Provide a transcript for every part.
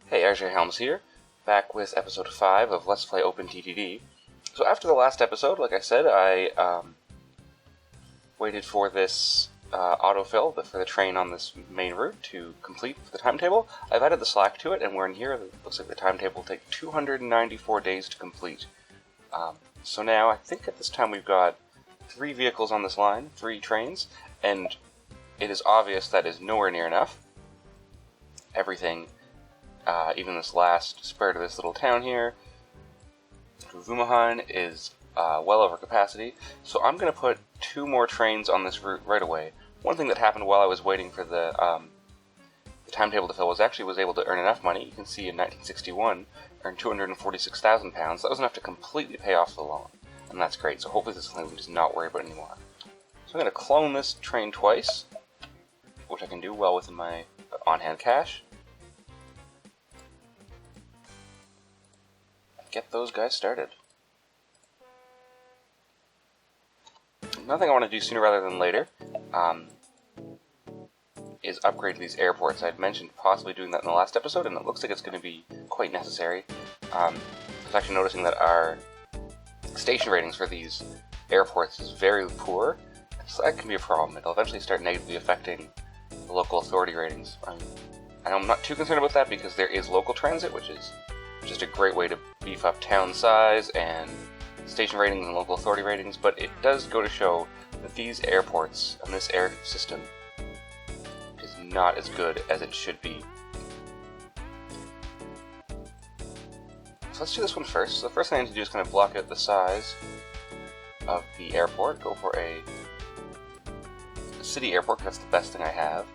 Hey, RJ Helms here, back with episode 5 of Let's Play OpenTTD. So after the last episode, like I said, I waited for this autofill for the train on this main route to complete the timetable. I've added the slack to it, and we're in here. It looks like the timetable will take 294 days to complete. So now, I think at this time we've got 3 vehicles on this line, 3 trains, and it is obvious that is nowhere near enough. Everything, even this last spur to this little town here, Vumahan, is well over capacity, so I'm going to put 2 more trains on this route right away. One thing that happened while I was waiting for the timetable to fill was actually was able to earn enough money. You can see in 1961, earned £246,000. That was enough to completely pay off the loan, and that's great, so hopefully this is something we can just not worry about anymore. So I'm going to clone this train twice, which I can do well within my on-hand cash. Get those guys started. Another thing I want to do sooner rather than later is upgrade these airports. I'd mentioned possibly doing that in the last episode, and it looks like it's going to be quite necessary. I was actually noticing that our station ratings for these airports is very poor, so that can be a problem. It'll eventually start negatively affecting the local authority ratings. I'm not too concerned about that because there is local transit, which is just a great way to beef up town size and station ratings and local authority ratings, but it does go to show that these airports and this air system is not as good as it should be. So let's do this one first. So the first thing I need to do is kind of block out the size of the airport. Go for a city airport, because that's the best thing I have.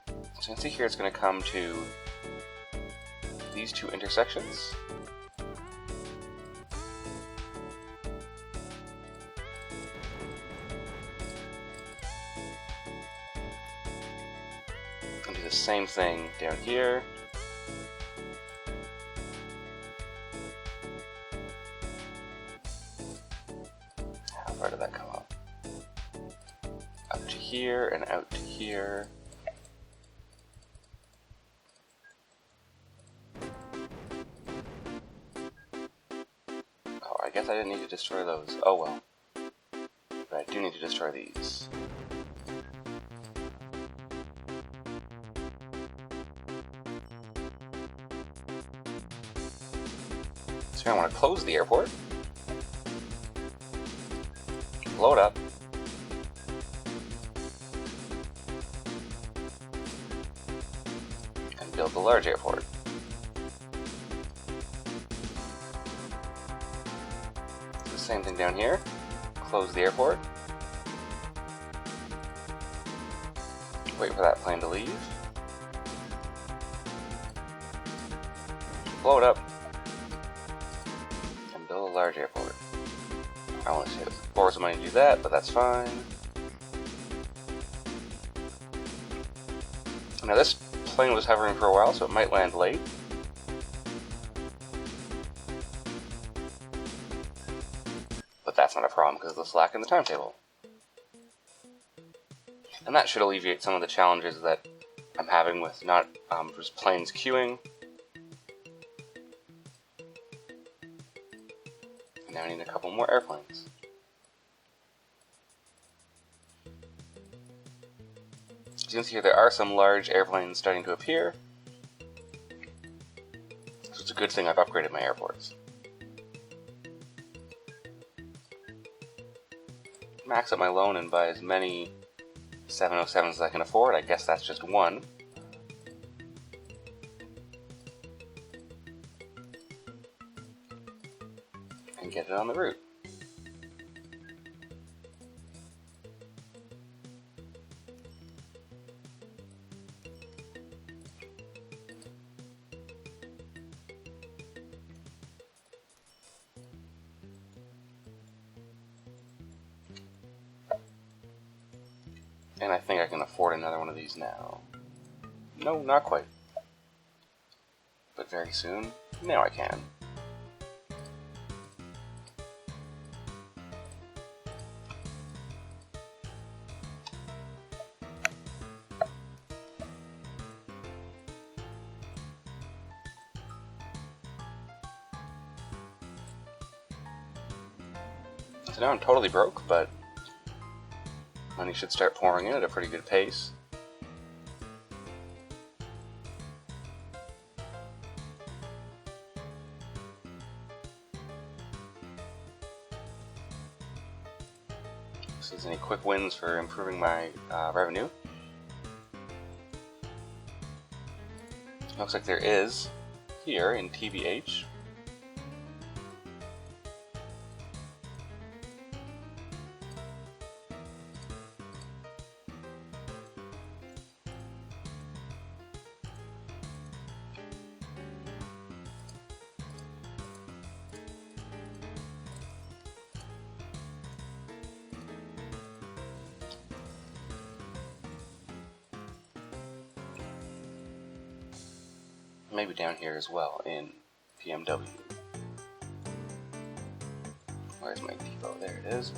So you can see here it's going to come to these 2 intersections. And do the same thing down here. How far did that come up? Up to here and out to here. I guess I didn't need to destroy those. Oh well. But I do need to destroy these. So I want to close the airport. Blow it up. And build the large airport. Same thing down here. Close the airport. Wait for that plane to leave. Blow it up. And build a large airport. I want to borrow some money to do that, but that's fine. Now this plane was hovering for a while, so it might land late. But that's not a problem because of the slack in the timetable. And that should alleviate some of the challenges that I'm having with not just planes queuing. And now I need a couple more airplanes. As you can see here, there are some large airplanes starting to appear. So it's a good thing I've upgraded my airports. Max up my loan and buy as many 707s as I can afford. I guess that's just 1. And get it on the route. And I think I can afford another one of these now. No, not quite. But very soon, now I can. So now I'm totally broke, but money should start pouring in at a pretty good pace. See any quick wins for improving my revenue. Looks like there is here in TBH. Maybe down here as well in PMW. Where's my depot? There it is.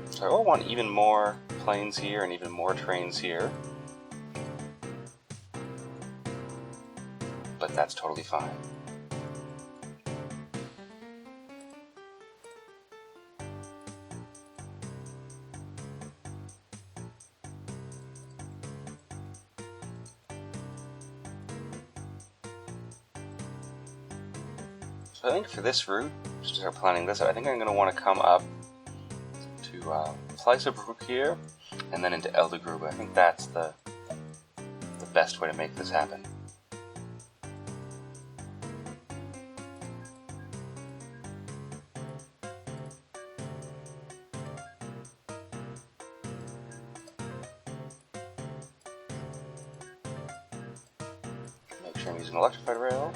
So I will want even more planes here and even more trains here. But that's totally fine. So I think for this route, just to start planning this out, I think I'm going to want to come up to Fleißerbruck here, and then into Eldegrube. I think that's the best way to make this happen. Make sure I'm using electrified rail.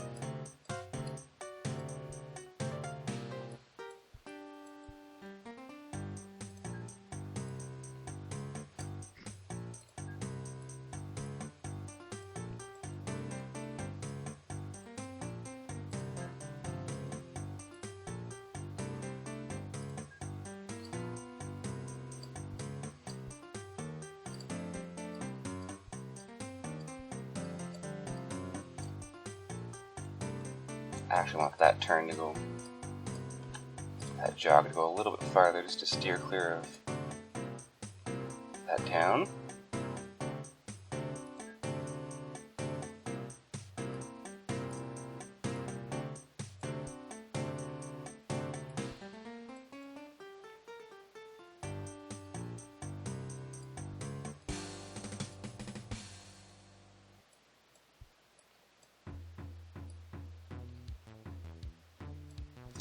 I actually want that turn to go, that jog to go a little bit farther just to steer clear of that town.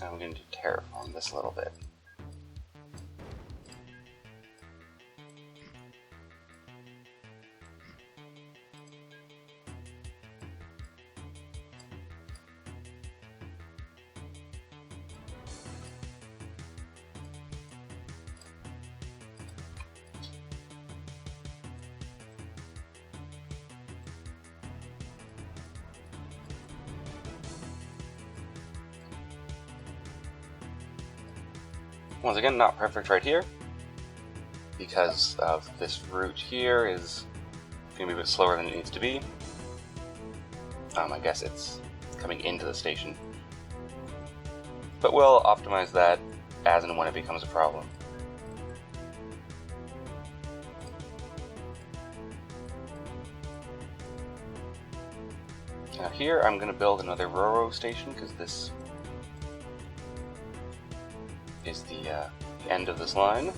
I'm going to terraform this a little bit. Once again, not perfect right here, because of this route here is going to be a bit slower than it needs to be. I guess it's coming into the station. But we'll optimize that as and when it becomes a problem. Now here I'm going to build another Roro station, because this is the end of this line.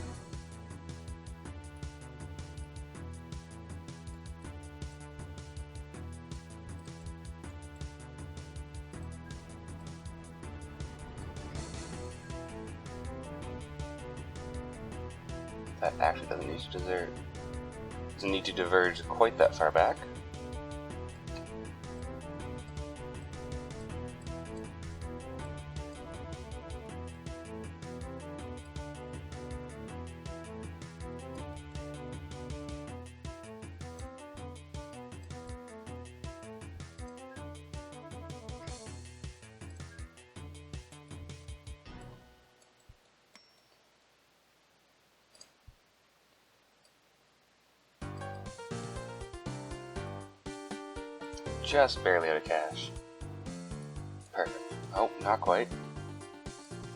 That actually doesn't need to diverge quite that far back. just barely out of cash. Perfect. Oh, not quite.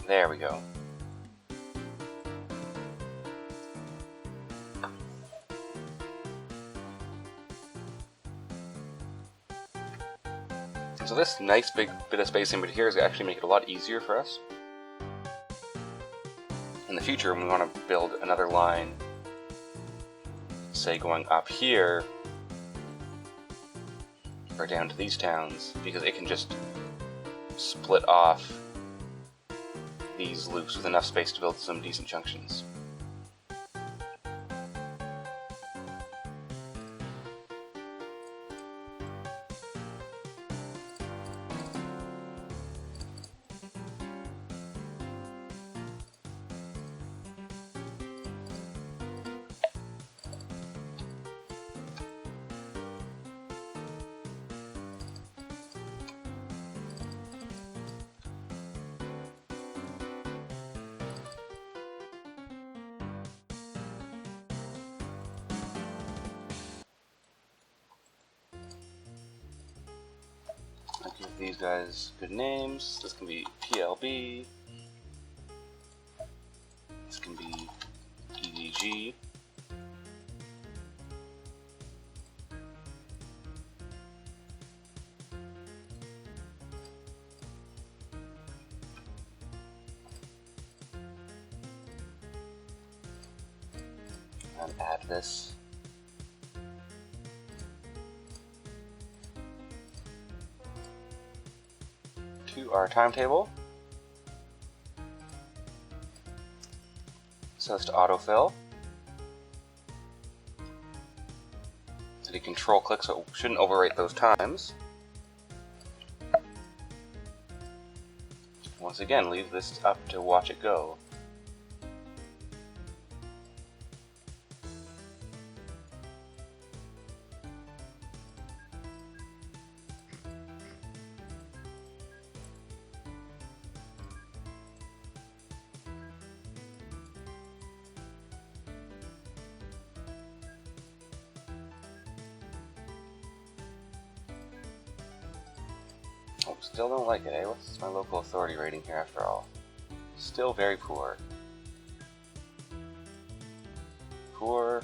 There we go. So this nice big bit of space in here is going to actually make it a lot easier for us. In the future, when we want to build another line, say going up here, or down to these towns, because it can just split off these loops with enough space to build some decent junctions. I'll give these guys good names. This can be PLB. This can be EDG. And add this. To our timetable. So it's to autofill. So you control click so it shouldn't overwrite those times. Once again, leave this up to watch it go. Oh, still don't like it, eh? What's my local authority rating here after all? Still very poor. Poor.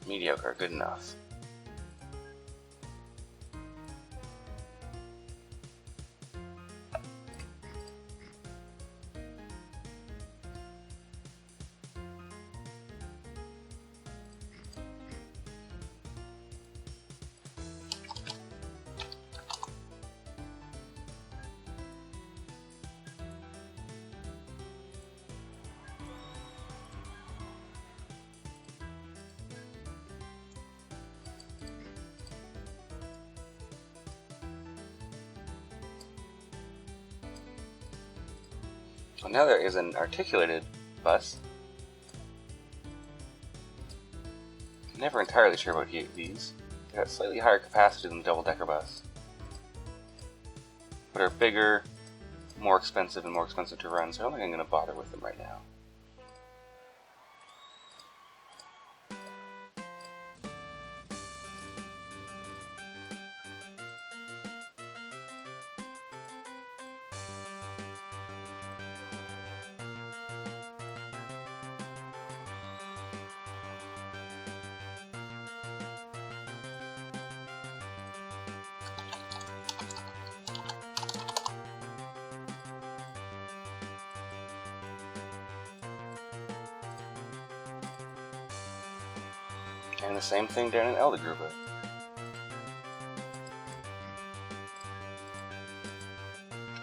Mediocre, good enough. Well, now there is an articulated bus. I'm never entirely sure about these. They got slightly higher capacity than the double-decker bus, but are bigger, more expensive, and more expensive to run, so I don't think I'm going to bother with them right now. And the same thing down in Eldegrube.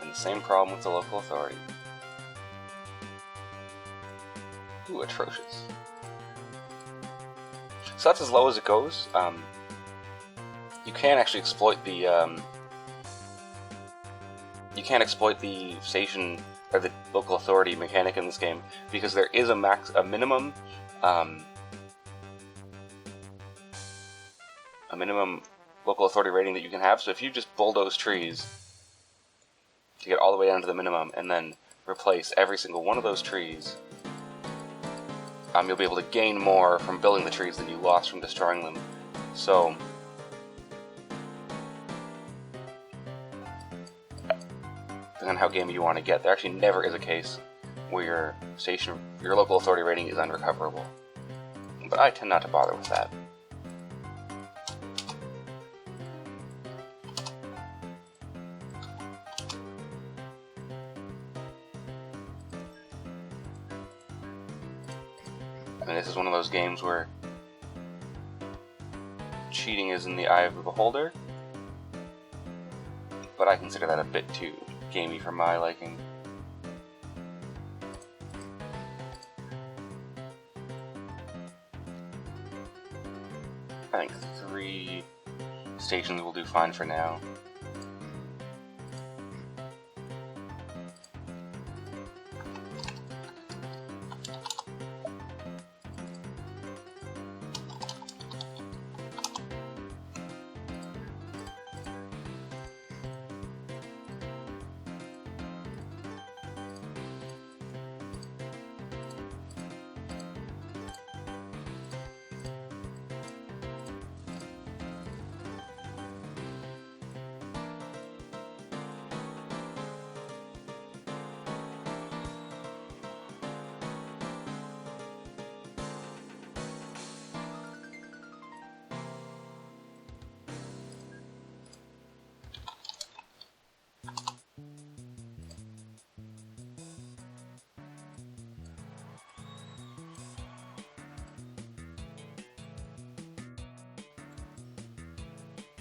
And the same problem with the local authority. Ooh, atrocious. So that's as low as it goes. You can actually exploit the you can't exploit the station or the local authority mechanic in this game because there is a minimum a minimum local authority rating that you can have. So if you just bulldoze trees to get all the way down to the minimum and then replace every single one of those trees, you'll be able to gain more from building the trees than you lost from destroying them. So depending on how gamey you want to get, there actually never is a case where your local authority rating is unrecoverable. But I tend not to bother with that. I mean, this is one of those games where cheating is in the eye of the beholder, but I consider that a bit too gamey for my liking. I think 3 stations will do fine for now.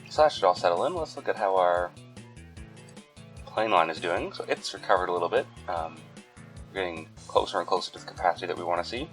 So that should all settle in. Let's look at how our plane line is doing. So it's recovered a little bit. We're getting closer and closer to the capacity that we want to see.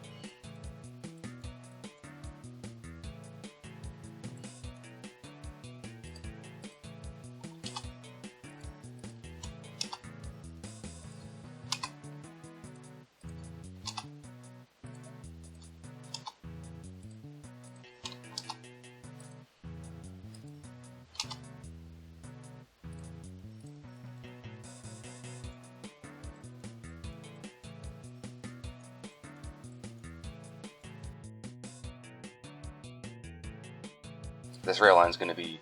This rail line is going to be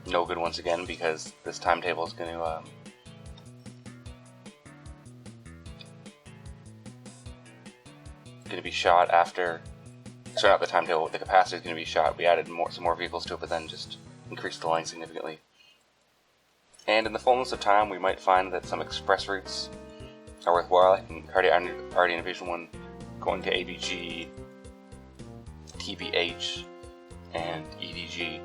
no good once again because this timetable is going to be shot after. So not the timetable, the capacity is going to be shot. We added some more vehicles to it, but then just increased the line significantly. And in the fullness of time, we might find that some express routes are worthwhile. I can already envision one going to ABG, TBH, and EDG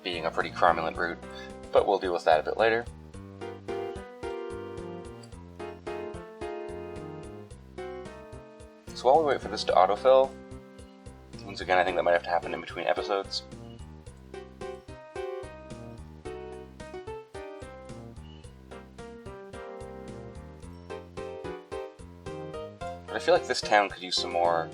being a pretty cromulent route, but we'll deal with that a bit later. So while we wait for this to autofill, once again I think that might have to happen in between episodes. But I feel like this town could use some more.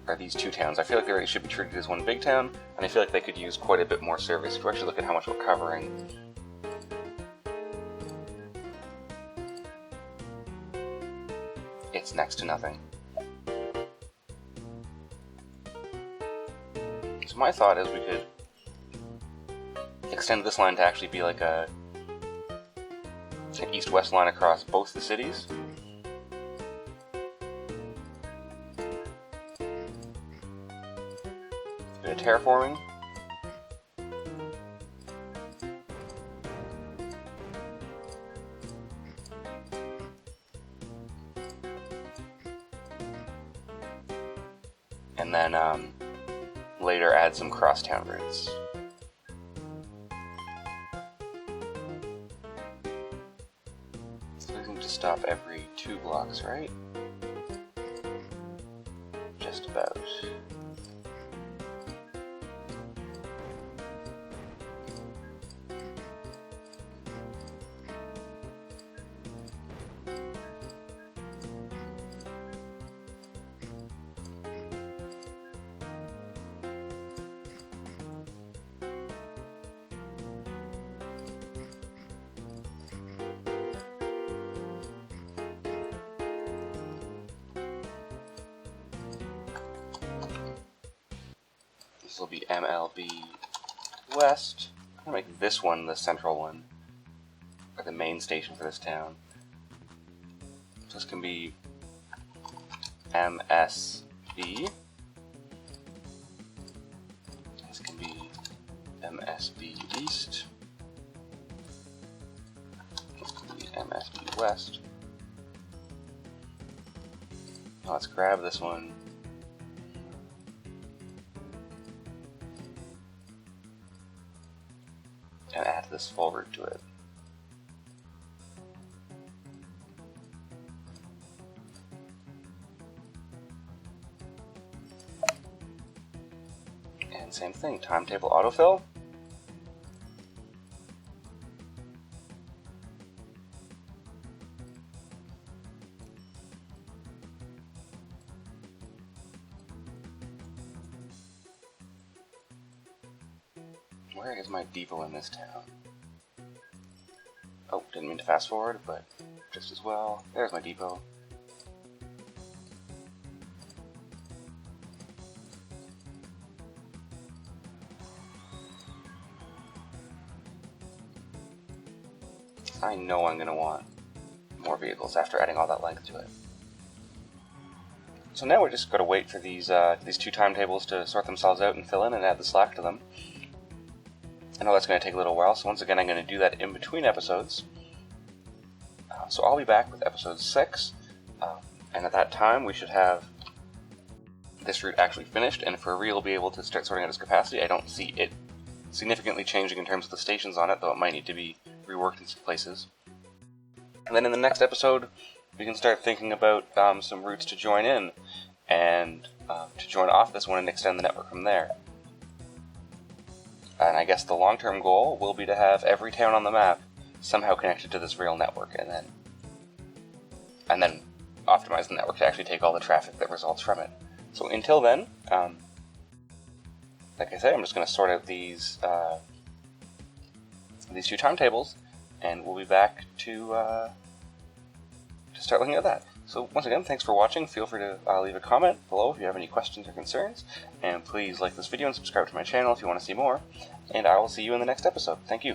Are these 2 towns. I feel like they should be treated as one big town, and I feel like they could use quite a bit more service. If you actually look at how much we're covering, it's next to nothing. So my thought is we could extend this line to actually be like an east-west line across both the cities. Terraforming. And then later add some crosstown routes. So we can just stop every 2 blocks, right? Just about. This will be MLB West. I'm going to make this one the central one, or the main station for this town. So this can be MSB. This can be MSB East. This can be MSB West. Now let's grab this one. And add this full route to it. And same thing, timetable autofill. Where is my depot in this town? Oh, didn't mean to fast forward, but just as well. There's my depot. I know I'm going to want more vehicles after adding all that length to it. So now we're just going to wait for these two timetables to sort themselves out and fill in and add the slack to them. I know that's going to take a little while, so once again I'm going to do that in between episodes. So I'll be back with episode 6, and at that time we should have this route actually finished, and for real be able to start sorting out its capacity. I don't see it significantly changing in terms of the stations on it, though it might need to be reworked in some places. And then in the next episode we can start thinking about some routes to join in, and to join off this one and extend the network from there. And I guess the long-term goal will be to have every town on the map somehow connected to this rail network, and then optimize the network to actually take all the traffic that results from it. So until then, like I said, I'm just going to sort out these two timetables, and we'll be back to start looking at that. So once again, thanks for watching. Feel free to leave a comment below if you have any questions or concerns, and please like this video and subscribe to my channel if you want to see more, and I will see you in the next episode. Thank you.